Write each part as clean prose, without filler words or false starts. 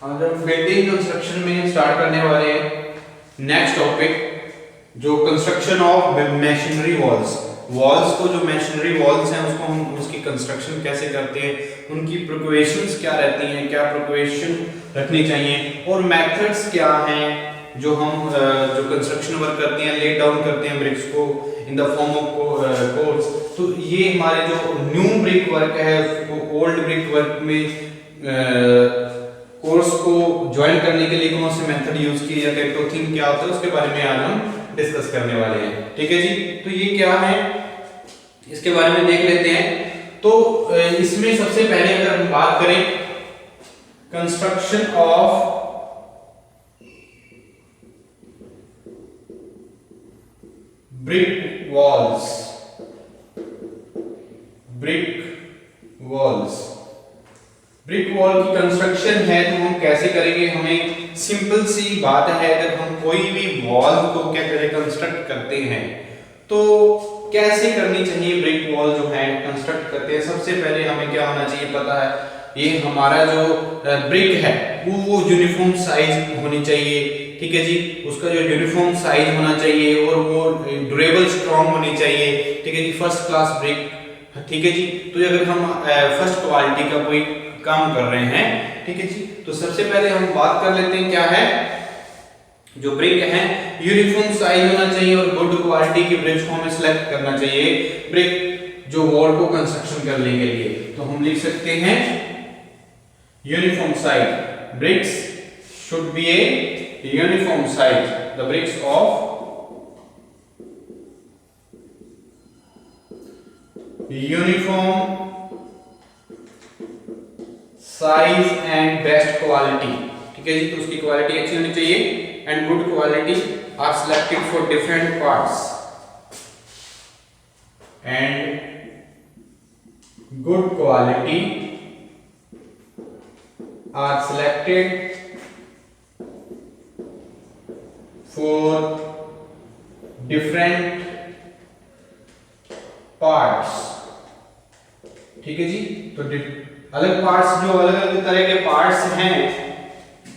आज हम building construction में स्टार्ट करने वाले हैं नेक्स्ट टॉपिक, जो construction of machinery walls. Walls को, जो मशीनरी वॉल्स हैं, उसको हम उसकी कंस्ट्रक्शन कैसे करते हैं, उनकी प्रिपरेशंस क्या रहती हैं, क्या प्रिपरेशन रखनी चाहिए, और मेथड्स क्या हैं जो हम जो कंस्ट्रक्शन वर्क करते हैं, ले डाउन करते हैं ब्रिक्स को in the form of course. तो ये हमारे जो न्यू ब्रिक वर्क है उसको ओल्ड ब्रिक वर्क में कोर्स को ज्वाइन करने के लिए कौन से मेथड यूज किए जाते हैं, क्लोथिंग क्या होता है, उसके बारे में आज हम डिस्कस करने वाले हैं। ठीक है जी, तो ये क्या है इसके बारे में देख लेते हैं। तो इसमें सबसे पहले अगर हम बात करें construction of brick walls, brick wall की कंस्ट्रक्शन है तो हम कैसे करेंगे। हमें सिंपल सी बात है, अगर हम कोई भी वॉल को क्या करें कंस्ट्रक्ट करते हैं तो कैसे करनी चाहिए। ब्रिक वॉल जो है कंस्ट्रक्ट करते हैं, सबसे पहले हमें क्या होना चाहिए पता है, ये हमारा जो ब्रिक है वो यूनिफॉर्म साइज होनी चाहिए। ठीक है जी, उसका जो यूनिफॉर्म साइज होना चाहिए और वो ड्यूरेबल स्ट्रॉन्ग होनी चाहिए। ठीक है जी, फर्स्ट क्लास ब्रिक। ठीक है जी, तो अगर हम फर्स्ट क्वालिटी का कोई काम कर रहे हैं, ठीक है जी, तो सबसे पहले हम बात कर लेते हैं क्या है जो ब्रिक है, यूनिफॉर्म साइज होना चाहिए और गुड क्वालिटी की ब्रिक्स को हमें सिलेक्ट करना चाहिए ब्रिक जो वॉल को कंस्ट्रक्शन करने के लिए। तो हम लिख सकते हैं uniform size, bricks should be a uniform size, the bricks of uniform size and best quality. ठीक है जी, तो उसकी क्वालिटी अच्छी होनी चाहिए and good quality are selected for different parts and good quality are selected for different parts. ठीक है जी, तो अलग पार्ट्स, जो अलग अलग तरह के पार्ट्स हैं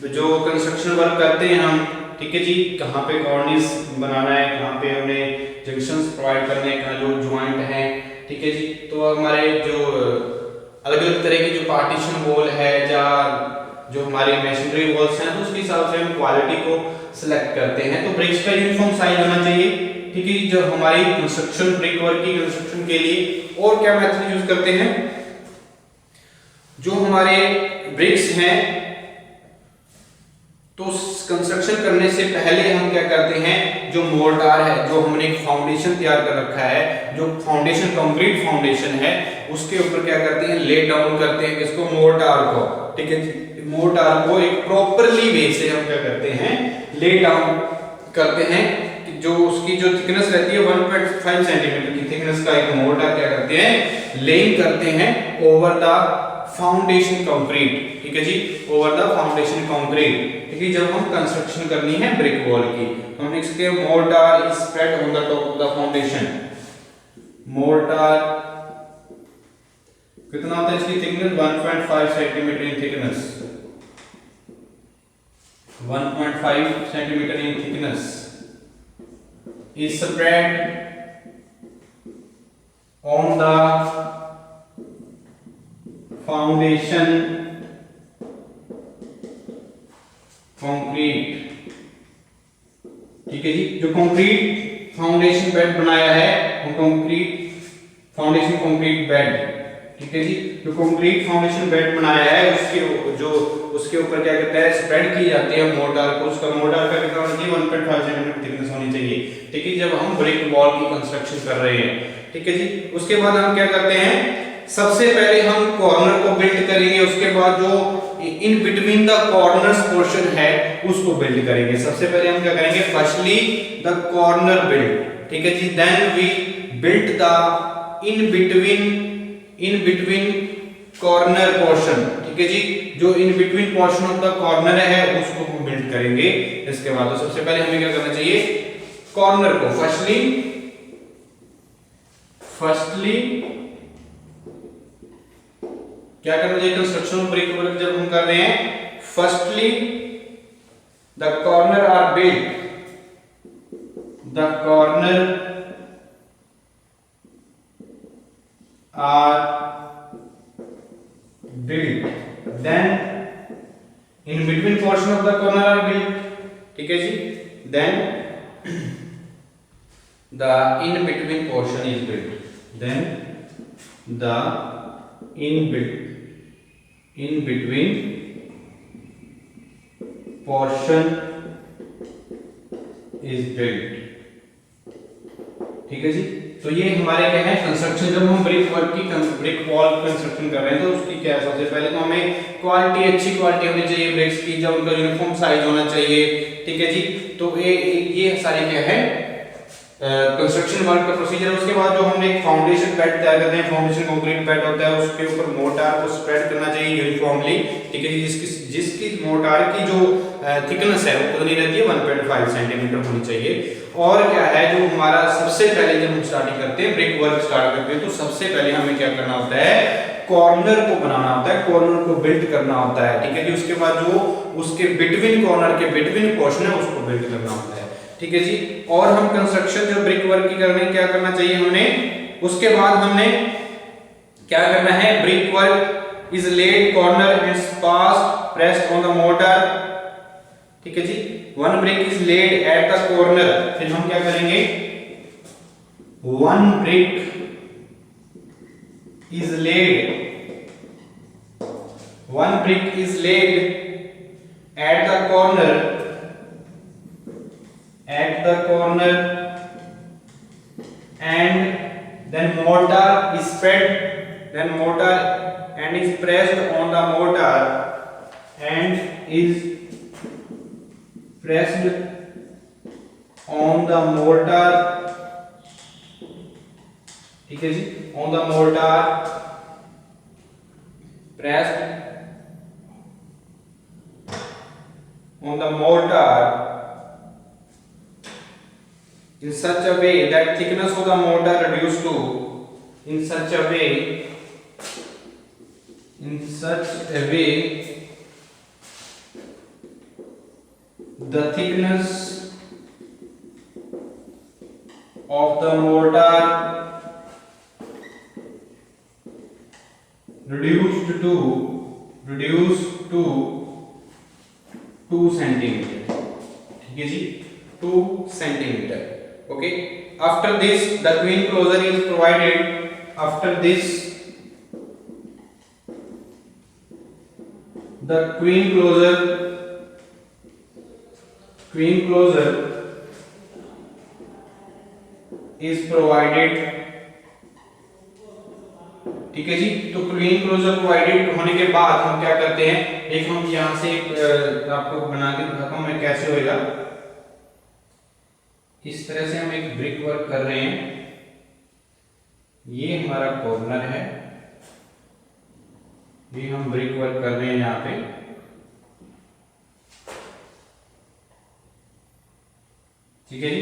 जो कंस्ट्रक्शन वर्क करते हैं हम। ठीक है जी, कहाँ पे कॉर्निस बनाना है, कहाँ पे उन्हें जंक्शंस प्रोवाइड करने हैं, कहाँ जो ज्वाइंट हैं। ठीक है जी, तो हमारे जो अलग अलग तरह की जो पार्टीशन वॉल है या जो हमारे मशीनरी वॉल्स हैं, तो उसके हिसाब से हम क्वालिटी को सिलेक्ट करते हैं। तो ब्रिक्स का यूनिफॉर्म साइज होना चाहिए। ठीक है, जो हमारी कंस्ट्रक्शन ब्रिक वर्क की कंस्ट्रक्शन के लिए और क्या मेथड यूज करते हैं, जो हमारे ब्रिक्स हैं तो कंस्ट्रक्शन करने से पहले हम क्या करते हैं, जो मोर्टार है, जो हमने एक फाउंडेशन तैयार कर रखा है, जो फाउंडेशन कंक्रीट फाउंडेशन है, उसके ऊपर क्या करते हैं, ले डाउन करते हैं किसको, मोर्टार को। ठीक है, मोर्टार को एक प्रॉपरली वे से हम क्या करते हैं, ले डाउन करते हैं। जो उसकी जो थिकनेस रहती है 1.5 सेंटीमीटर की थिकनेस का एक मोर्टार क्या करते हैं, लेइंग करते हैं ओवर द फाउंडेशन कंक्रीट। ठीक है जी, ओवर द फाउंडेशन कंक्रीट। ठीक है, जब हम कंस्ट्रक्शन करनी है ब्रिक वॉल की, तो हम लिख सकते हैं mortar is spread on the top of the foundation. Mortar कितना होता है इसकी thickness, 1.5 centimetre in thickness, 1.5 centimetre in thickness is spread on the foundation concrete। ठीक है जी, जो कंक्रीट फाउंडेशन बेड बनाया है वो कंक्रीट फाउंडेशन कंक्रीट बेड। ठीक है जी, जो कंक्रीट फाउंडेशन बेड बनाया है उसके ऊपर क्या कहता है, स्प्रेड की जाती है मोर्टार को। उसका मोर्टार का कितना होना चाहिए, 1.5 सेंटीमीटर थिकनेस होनी चाहिए। ठीक है, जब हम ब्रिक वॉल की कंस्ट्रक्शन कर रहे हैं। ठीक है जी, उसके बाद हम क्या करते हैं, सबसे पहले हम कॉर्नर को बिल्ड करेंगे, उसके बाद जो in between the corners portion है उसको बिल्ड करेंगे। सबसे पहले हम क्या करेंगे, फर्स्टली द कॉर्नर बिल्ड। ठीक है जी, then we build the in between corner portion. ठीक है जी, जो in between portion of the corner है उसको हम बिल्ड करेंगे। इसके बाद तो सबसे पहले हमें क्या करना चाहिए, कॉर्नर को फर्स्टली क्या करना चाहिए, कंस्ट्रक्शन ब्रिक वर्क जब हम कर रहे हैं, Firstly, the corner are built. The corner are built. Then in between portion of the corner are built. ठीक है जी. Then the in between portion is built. Then the in between portion is built. ठीक है जी. तो ये हमारे क्या है कंस्ट्रक्शन. जब हम ब्रिक वर्क की ब्रिक वॉल कंस्ट्रक्शन कर रहे हैं तो उसकी क्या है, सबसे पहले तो हमें क्वालिटी, अच्छी क्वालिटी होनी चाहिए ब्रिक्स की, जब उनका यूनिफॉर्म साइज होना चाहिए. ठीक है जी. तो ये सारी क्या है कंस्ट्रक्शन वर्क का प्रोसीजर. उसके बाद जो हमने एक फाउंडेशन बेड तैयार करते हैं, फाउंडेशन कंक्रीट बेड होता है, उसके ऊपर मोर्टार को स्प्रेड करना चाहिए यूनिफॉर्मली. ठीक है जी. जिसकी मोर्टार की जो थिकनेस है वो कितनी रहती है, 1.5 सेंटीमीटर होनी चाहिए. और क्या है, जो हमारा सबसे पहले जब हम स्टार्टिंग करते हैं, ब्रिक वर्क स्टार्ट करते हैं, तो सबसे पहले हमें क्या करना होता है, कॉर्नर को बनाना होता है, कॉर्नर को बिल्ड करना होता है. ठीक है जी. उसके बाद जो उसके बिटवीन कॉर्नर के बिटवीन पोर्शन है उसको बिल्ड करना होता है. ठीक है जी. और हम कंस्ट्रक्शन जो ब्रिक वर्क की करने क्या करना चाहिए हमने, उसके बाद हमने क्या करना है, brick work is laid corner and pass pressed on the mortar. ठीक है जी. One brick is laid at the corner. फिर हम क्या करेंगे, one brick is laid at the corner and then mortar is spread, and is pressed on the mortar and is pressed on the mortar. ठीक है जी. on the mortar, pressed on the mortar in such a way that thickness of the mortar reduced to, in such a way the thickness of the mortar reduced to 2 centimeter. ठीक है जी. 2 centimeter. Okay. After this the queen closure is provided. After this the queen closure is provided. ठीक है जी. तो queen closure provided होने के बाद हम क्या करते हैं, एक हम यहां से एक आपको बना के दिखाता हूं मैं कैसे होएगा. इस तरह से हम एक ब्रिक वर्क कर रहे हैं. ये हमारा कॉर्नर है, ये हम ब्रिक वर्क कर रहे हैं यहाँ पे. ठीक है जी.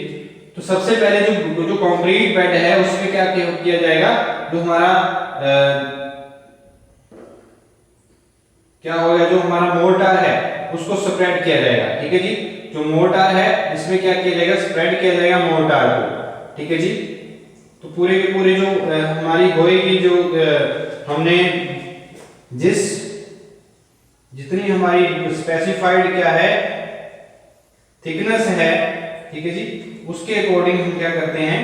तो सबसे पहले जो कंक्रीट बेड है उसमें क्या किया जाएगा, जो हमारा क्या होगा, जो हमारा मोर्टार है उसको स्प्रेड किया जाएगा. ठीक है जी. जो मोर्टार है इसमें क्या किया जाएगा, स्प्रेड किया जाएगा मोर्टार को. ठीक है जी. तो पूरे के पूरे जो हमारी होएगी, जो हमने जितनी हमारी स्पेसिफाइड क्या है थिकनेस है, ठीक है जी, उसके अकॉर्डिंग हम क्या करते हैं,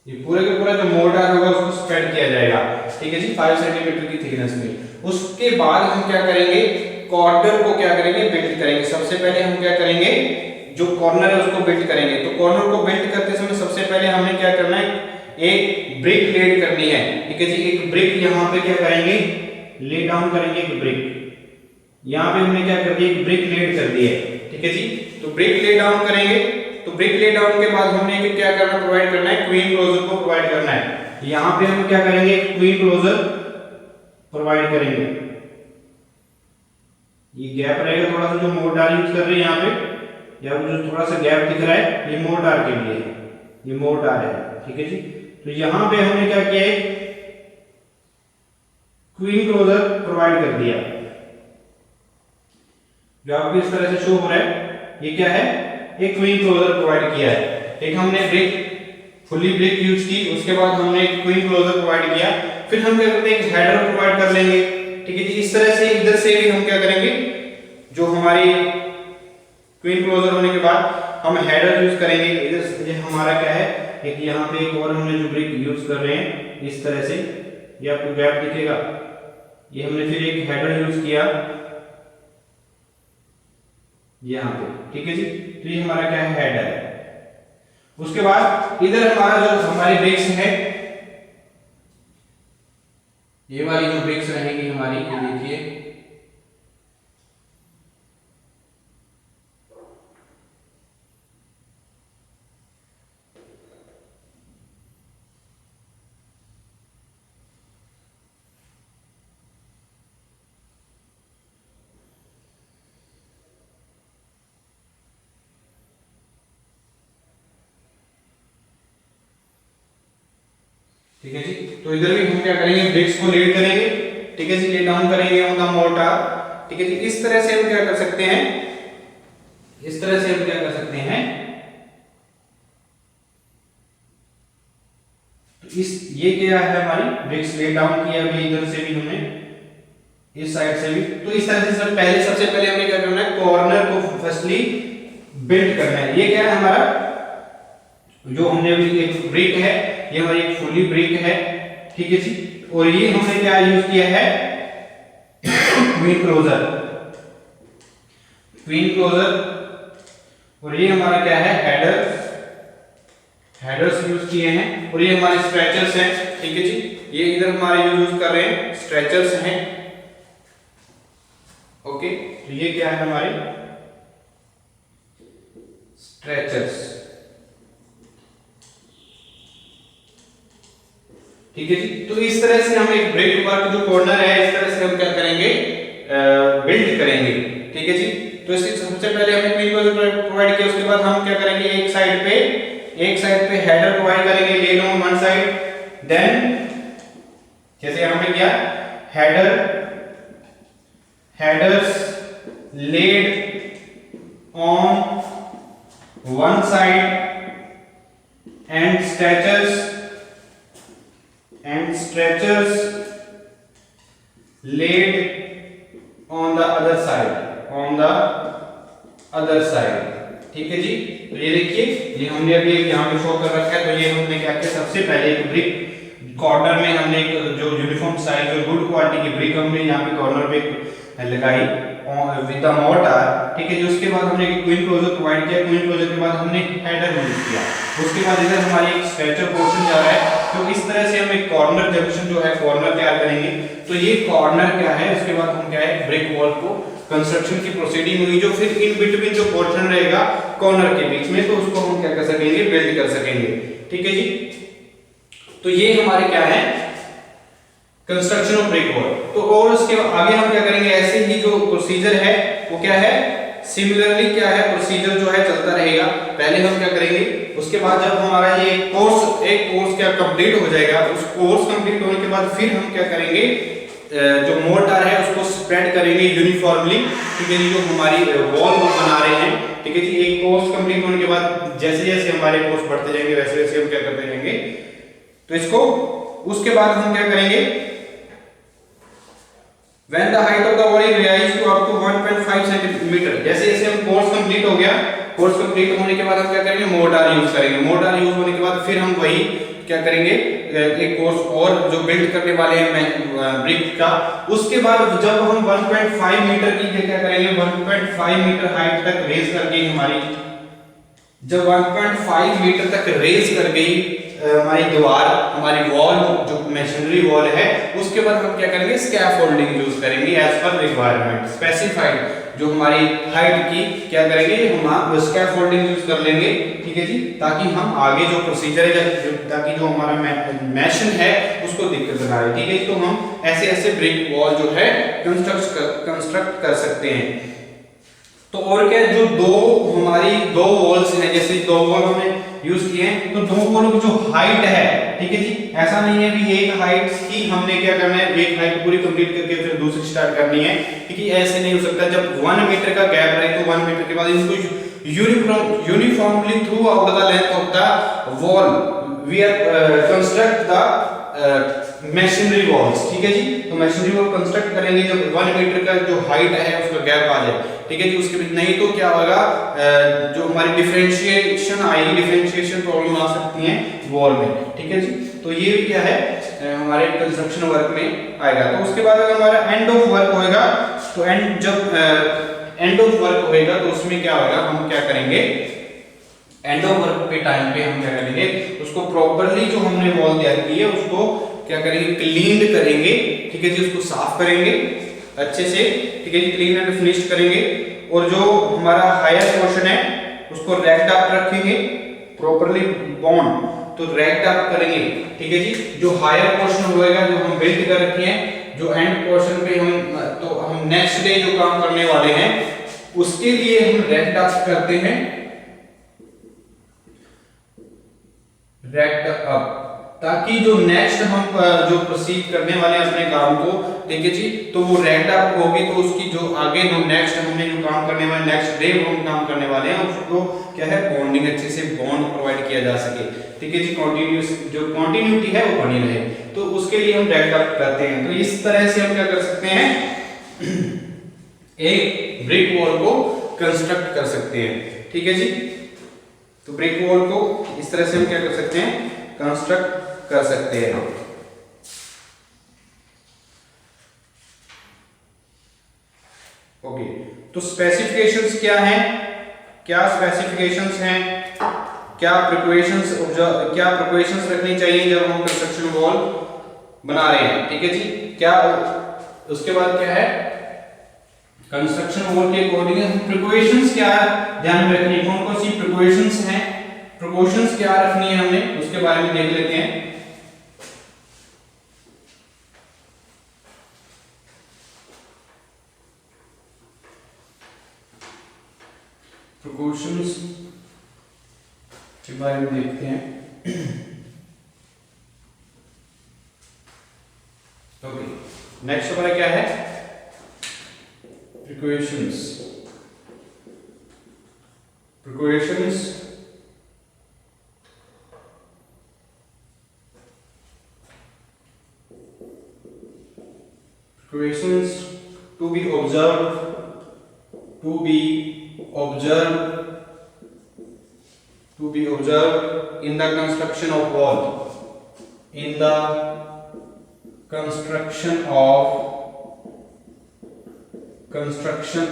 ये पूरे का पूरा जो मोर्टार होगा उसको स्प्रेड किया जाएगा. ठीक है जी. 5 सेंटीमीटर की थिकनेस में. उसके बाद हम क्या करेंगे, कॉर्नर को क्या करेंगे, बिल्ड करेंगे. सबसे पहले हम क्या करेंगे, जो कॉर्नर है उसको बिल्ड करेंगे. तो कॉर्नर को बिल्ड करते समय सबसे पहले हमें क्या करना है, एक ब्रिक लेड करनी है. ठीक है जी. एक ब्रिक यहाँ पे क्या करेंगे, ले डाउन करेंगे. एक ब्रिक यहाँ पे हमने क्या कर दिया, एक ब्रिक लेड कर दी है. ठीक है जी. तो ब्रिक ले डाउन करेंगे. तो ब्रिक ले डाउन के बाद हमने क्या करना, प्रोवाइड करना है, क्वीन क्लोजर को प्रोवाइड करना है. यहाँ पे हम क्या करेंगे, क्वीन क्लोजर प्रोवाइड करेंगे. ये गैप रहेगा थोड़ा सा, जो मोर्टार यूज कर रहे हैं यहाँ पे, या जो थोड़ा सा गैप दिख रहा है, ये मोर्टार के लिए है, ये मोर्टार है. ठीक है जी. तो यहाँ पे हमने क्या किया है, क्वीन क्लोजर प्रोवाइड कर दिया. जो आपको इस तरह से शो हो रहा है, ये क्या है, एक क्वीन क्लोजर प्रोवाइड किया है। एक हमने ब्रिक फुली ब्रिक यूज की, उसके बाद हमने एक क्वीन क्लोजर प्रोवाइड किया, फिर हम क्या करते हैं एक हेडर प्रोवाइड कर लेंगे, ठीक है जी। इस तरह से इधर से भी हम क्या करेंगे, जो हमारी क्वीन क्लोजर होने के बाद हम हेडर यूज करेंगे। इधर से हमारा क्या है, एक यहाँ पे एक और हमने जो ब्रिक यूज कर रहे हैं इस तरह से, ये आपको गैप दिखेगा, ये हमने फिर एक हेडर यूज किया यहाँ पे, ठीक है जी। तो ये हमारा क्या है, हेडर है। उसके बाद इधर हमारा जो हमारी ब्रिक्स है, ये वाली जो ब्रिक्स रहेंगी हमारी, ये देखिए ठीक है जी। तो इधर भी हम क्या करेंगे, ब्रिक्स को लेड करेंगे, ठीक है जी, ले डाउन करेंगे ऑन द मोर्टार, ठीक है जी। इस तरह से हम क्या कर सकते हैं, इस तरह से हम क्या कर सकते हैं, तो इस ये क्या है हमारी ब्रिक्स ले डाउन किया, अभी इधर से भी हमने, इस साइड से भी। तो इस तरह से सबसे पहले हमें क्या करना है, कॉर्नर को फर्स्टली बिल्ड करना है। ये क्या है हमारा, जो हमने अभी एक ब्रिक है, ये हमारी एक फुली ब्रिक है, ठीक है जी। और ये हमने क्या यूज किया है, क्वीन क्लोजर, क्वीन क्लोजर। और ये हमारा क्या है, हेडर्स यूज किए हैं। और ये हमारे स्ट्रेचर्स हैं, ठीक है जी। ये इधर हमारे यूज कर रहे हैं स्ट्रेचर्स हैं, ओके। तो ये क्या है हमारे स्ट्रेचर्स, ठीक है जी। तो इस तरह से हम एक ब्रिक वर्क जो कॉर्नर है, इस तरह से हम क्या करेंगे, बिल्ड करेंगे, ठीक है जी। तो इससे सबसे पहले हमने क्वीन क्लोजर प्रोवाइड किया, उसके बाद हम क्या करेंगे, एक साइड पे हेडर प्रोवाइड करेंगे, laid on one side, then जैसे यहां पे किया, headers laid on one side and stretchers laid on the other side, ठीक है जी। तो ये देखिए, ये हमने अभी यहाँ पे शो कर रखा है। तो ये हमने क्या किया, सबसे पहले एक ब्रिक कॉर्नर में हमने एक जो यूनिफॉर्म साइज और गुड क्वालिटी की ब्रिक हमने यहाँ पे कॉर्नर पे लगाई विद द मोर्टार, ठीक है जी। उसके बाद हमने एक क्वीन क्लोजर प्रोवाइड किया, क्वीन क्लोजर के बाद हमने हेडर यूज किया। उसके बाद इधर हमारी एक स्ट्रेचर पोर्शन जा रहा है। तो इस तरह से हम एक कॉर्नर जंक्शन जो है कॉर्नर तैयार करेंगे। तो ये कॉर्नर क्या है, उसके बाद हम क्या है, ब्रिक वॉल को कंस्ट्रक्शन की प्रोसीडिंग हुई, जो फिर इन बिटवीन जो पोर्शन रहेगा कॉर्नर के बीच में, तो उसको हम क्या कर सकेंगे, बिल्ड कर सकेंगे, ठीक है जी। तो ये हमारे क्या है, कंस्ट्रक्शन ऑफ ब्रिक वॉल। तो और उसके आगे हम क्या करेंगे, ऐसे ही जो प्रोसीजर है वो क्या है, सिमिलरली क्या है, प्रोसीजर जो है चलता रहेगा। पहले हम क्या करेंगे, उसके बाद जब हमारा ये एक कोर्स क्या कंप्लीट हो जाएगा, उस कोर्स कंप्लीट होने के बाद फिर हम क्या करेंगे, जो मोर्टार है उसको स्प्रेड करेंगे यूनिफॉर्मली, ठीक है जी, जो हमारी वॉल बना रहे हैं, ठीक है जी। एक कोर्स कंप्लीट होने के बाद जैसे जैसे हमारे कोर्स बढ़ते जाएंगे वैसे वैसे हम क्या करते जाएंगे, तो इसको उसके बाद हम क्या करेंगे, when the height of the wall is raised to up to 1.5 centimetre, जैसे जैसे हम कोर्स कंप्लीट हो गया, कोर्स कंप्लीट होने के बाद हम क्या करेंगे, मोर्टार यूज करेंगे। मोर्टार यूज होने के बाद फिर हम वही क्या करेंगे, एक कोर्स और जो बिल्ड करने वाले हैं ब्रिक का, उसके बाद जब हम 1.5 मीटर की क्या करेंगे, 1.5 मीटर हाइट तक रेज कर गई हमारी, जब 1.5 मीटर तक रेज कर गई हमारी दीवार, हमारी वॉल जो मैशनरी वॉल है, उसके बाद हम क्या करेंगे, स्कैफोल्डिंग यूज करेंगे एज पर रिक्वायरमेंट स्पेसिफाइड, जो हमारी हाइट की क्या करेंगे, हम स्कैफोल्डिंग यूज कर लेंगे, ठीक है जी, ताकि हम आगे जो प्रोसीजर है, ताकि जो हमारा मैशन है उसको दिक्कत ना आए, ठीक है। तो हम ऐसे ऐसे ब्रिक वॉल जो है कंस्ट्रक्ट कर सकते हैं। तो और क्या, जो हमारी दो वॉल्स हैं, जैसे दो वॉल हमें यूज किए हैं। तो दो वॉलों की जो हाइट है, ठीक है जी, ऐसा नहीं है कि एक हाइट ही हमने क्या करना है, एक हाइट पूरी कंप्लीट करके फिर दूसरी स्टार्ट करनी है, क्योंकि ऐसे नहीं हो सकता। जब 1 मीटर का गैप रहे तो 1 मीटर के बाद इसको uniformly throughout the length of the wall we are construct the masonry walls, ठीक है जी। तो मैशनरी वॉल कंस्ट्रक्ट करेंगे जब 1 मीटर का जो हाइट है उसका गैप आ जाए, ठीक है जी। उसके बीच नहीं तो क्या होगा, जो हमारी डिफरेंशिएशन आएगी, डिफरेंशिएशन प्रॉब्लम आ सकती है वॉल में, ठीक है जी। तो ये भी क्या है हमारे कंस्ट्रक्शन वर्क में आएगा। तो उसके बाद अगर हमारा एंड ऑफ वर्क होएगा, तो जब एंड ऑफ वर्क होएगा तो उसमें क्या होगा, हम क्या करेंगे, एंड ऑफ वर्क पे टाइम पे हम क्या करेंगे, उसको प्रॉपर्ली जो हमने वॉल तैयार की है उसको क्या करेंगे, क्लीन करेंगे, ठीक है जी। उसको साफ करेंगे अच्छे से, ठीक है जी, क्लीन एंड फिनिश करेंगे। और जो हमारा हायर पोर्शन है उसको रैक्ड अप रखेंगे, प्रॉपर्ली बॉन्ड, तो रैक्ड अप करेंगे, ठीक है जी। जो हायर पोर्शन होएगा जो हम बिल्ड कर रखे हैं, जो एंड पोर्शन पे हम नेक्स्ट डे जो काम करने वाले हैं उसके लिए हम रैक्ड अप करते हैं, रैक्ड अप, ताकि जो नेक्स्ट हम जो प्रोसीड करने वाले हैं अपने काम को, ठीक है जी, तो वो रैक्ड अप होगी। तो उसकी जो आगे जो नेक्स्ट हमने जो काम करने वाले, नेक्स्ट डे हम काम करने वाले हैं उसको क्या है, बॉन्डिंग अच्छे से बॉन्ड प्रोवाइड किया जा सके, ठीक है जी। कंटिन्यूस जो कंटिन्यूटी है वो बनी रहे, तो उसके लिए हम रैक्ड अप करते हैं। तो इस तरह से हम क्या कर सकते हैं, एक ब्रिक वॉल को कंस्ट्रक्ट कर सकते हैं, ठीक है जी। तो ब्रिक वॉल को इस तरह से हम क्या कर सकते हैं, कंस्ट्रक्ट कर सकते हैं। ओके, तो स्पेसिफिकेशंस क्या हैं, क्या स्पेसिफिकेशंस हैं, क्या प्रिकॉशंस रखनी चाहिए जब हम कंस्ट्रक्शन वॉल बना रहे हैं, ठीक है जी। क्या उसके बाद क्या है, कंस्ट्रक्शन वॉल के अकॉर्डिंग हम प्रिकॉशंस क्या ध्यान में रखनी है, कौन कौन सी प्रिकॉशंस हैं, प्रिकॉशंस क्या रखनी है हमने, उसके बारे में देख लेते हैं। प्रिकॉशंस के बारे में देखते हैं। ओके, नेक्स्ट हमारा क्या है, precautions. Precautions precautions to be observed in the construction of wall, in the construction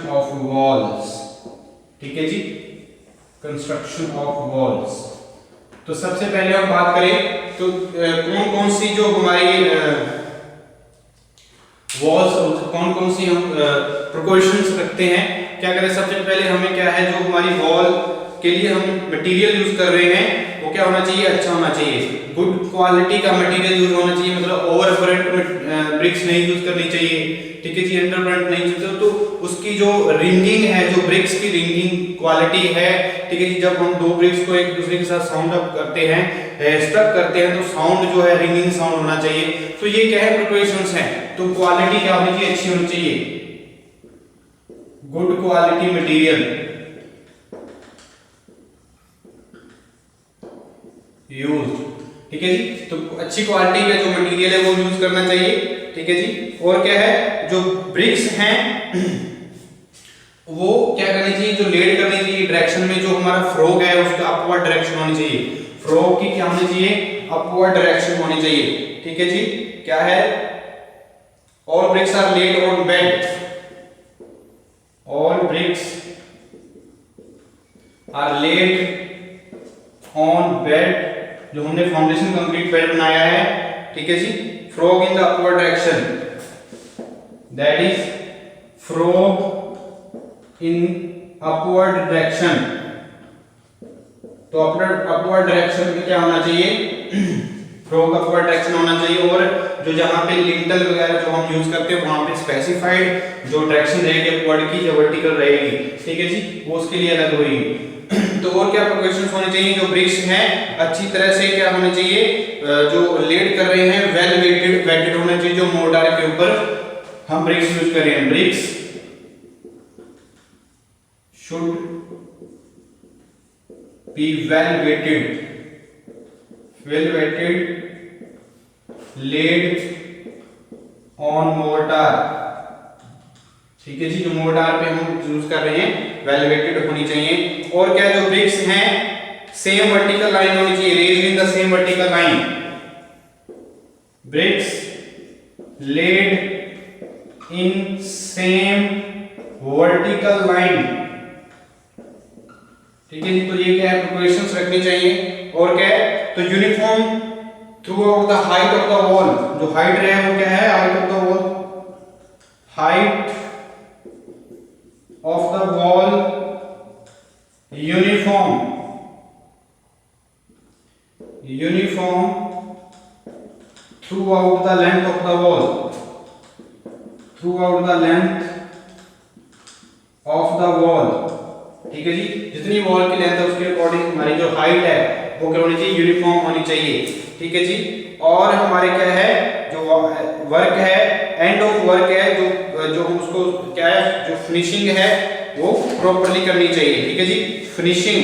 of walls, ठीक है जी, कंस्ट्रक्शन ऑफ वॉल्स। तो सबसे पहले हम बात करें तो कौन कौन सी जो हमारी वॉल्स, कौन कौन सी हम प्रिकॉशंस रखते हैं, क्या करें। सबसे पहले हमें क्या है, जो हमारी वॉल के लिए हम मटेरियल यूज कर रहे हैं वो क्या होना चाहिए, अच्छा होना चाहिए, गुड क्वालिटी का मटेरियल यूज होना चाहिए, मतलब ओवर ब्रेड ब्रिक्स नहीं यूज करनी चाहिए, ठीक है जी, अंडर ब्रेड नहीं यूज। तो उसकी जो रिंगिंग है, जो ब्रिक्स की रिंगिंग क्वालिटी है, ठीक है जी, जब हम दो ब्रिक्स को एक दूसरे के साथ साउंड अप करते हैं, स्ट्रक करते हैं, तो साउंड जो है रिंगिंग साउंड होना चाहिए। तो ये क्या है, प्रिकॉशंस हैं। तो क्वालिटी क्या होनी चाहिए, अच्छी होनी चाहिए, गुड क्वालिटी मटेरियल यूज, ठीक है जी। तो अच्छी क्वालिटी का जो मटेरियल है वो यूज करना चाहिए, ठीक है जी। और क्या है, जो ब्रिक्स हैं वो क्या करनी चाहिए, जो लेड करनी चाहिए डायरेक्शन में, जो हमारा फ्रोग है उसका अपवर्ड डायरेक्शन होनी चाहिए, फ्रोग की क्या होनी चाहिए, अपवर्ड डायरेक्शन होनी चाहिए, ठीक है जी। क्या है, all bricks are laid on bed, all bricks are laid on bed, जो हमने फाउंडेशन कंक्रीट बेड बनाया है, ठीक है जी। Frog in the upward direction, that is frog in upward direction. तो अपवर्ड डायरेक्शन में क्या होना चाहिए, फ्रोग अपवर्ड डायरेक्शन होना चाहिए। और जो जहां पे लिंटल वगैरह जो हम यूज करते हैं वहां पे स्पेसिफाइड जो डायरेक्शन रहेगी अपवर्ड की, जो वर्टिकल रहेगी, ठीक है जी, वो उसके लिए अलग होगी। तो और क्या प्रिकॉशंस होने चाहिए, जो ब्रिक्स हैं अच्छी तरह से क्या होने चाहिए, जो लेड कर रहे हैं वेल वेटेड होना चाहिए, जो मोर्टार के ऊपर हम ब्रिक्स यूज कर रहे हैं, bricks should be well wetted laid on mortar. ठीक है जी, जो मोर्टार पे हम यूज कर रहे हैं वेल वेटेड होनी चाहिए। और क्या, जो ब्रिक्स हैं सेम वर्टिकल लाइन होनी चाहिए, raised in the same vertical line, bricks laid in same vertical line. ठीक है जी, तो ये क्या है, प्रिपरेशंस रखनी चाहिए। और क्या है, तो uniform through out the height of the wall, जो हाइट रहे वो क्या है, height of the wall, height of the wall uniform throughout the length of the wall, throughout the length of the wall। ठीक है जी, जितनी वॉल की length है उसके अकॉर्डिंग हमारी जो हाइट है वो क्या होनी चाहिए, यूनिफॉर्म होनी चाहिए। ठीक है जी, और हमारे क्या है, जो वर्क है, एंड ऑफ वर्क है, जो हम उसको क्या है, जो फिनिशिंग है वो प्रॉपर्ली करनी चाहिए। ठीक है जी, फिनिशिंग,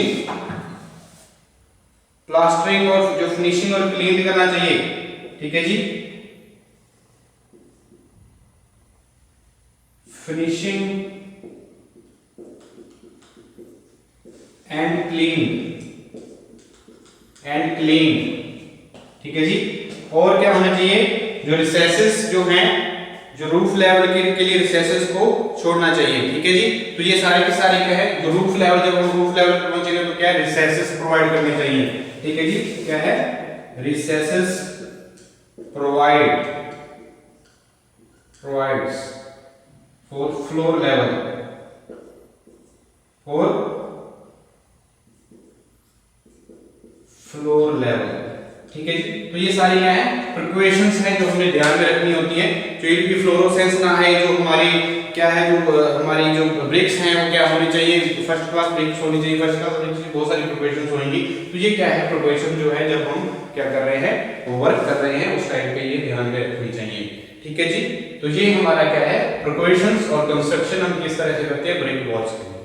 प्लास्टरिंग और जो फिनिशिंग और क्लीन करना चाहिए। ठीक है जी, फिनिशिंग एंड क्लीन। ठीक है जी, और क्या होना चाहिए, जो रिसेसेस जो हैं, जो रूफ लेवल के लिए रिसेसेस को छोड़ना चाहिए। ठीक है जी, तो ये सारे के सारे क्या है, जो रूफ लेवल, जब हम रूफ लेवल पर पहुंचेंगे तो क्या है, रिसेसेस प्रोवाइड करने चाहिए। ठीक है जी, क्या है, recesses provides for floor level, ठीक है जी, तो ये सारी क्या है, प्रिकॉशंस हैं जो हमें ध्यान में रखनी होती है। जो ये भी फ्लोरोसेंस ना है, जो हमारी क्या है, जो हमारी जो ब्रिक्स हैं वो क्या होनी चाहिए, फर्स्ट क्लास ब्रिक्स होनी चाहिए, फर्स्ट क्लास ब्रिक्स की बहुत सारी प्रिकॉशंस होंगी। तो ये क्या है, प्रिकॉशन जो है जब हम क्या कर रहे हैं, वो वर्क कर रहे हैं, उस टाइम पे ये ध्यान में रखनी चाहिए। ठीक है जी, तो ये हमारा क्या है, प्रिकॉशंस और कंस्ट्रक्शन हम किस तरह से करते हैं ब्रिक वॉल्स के।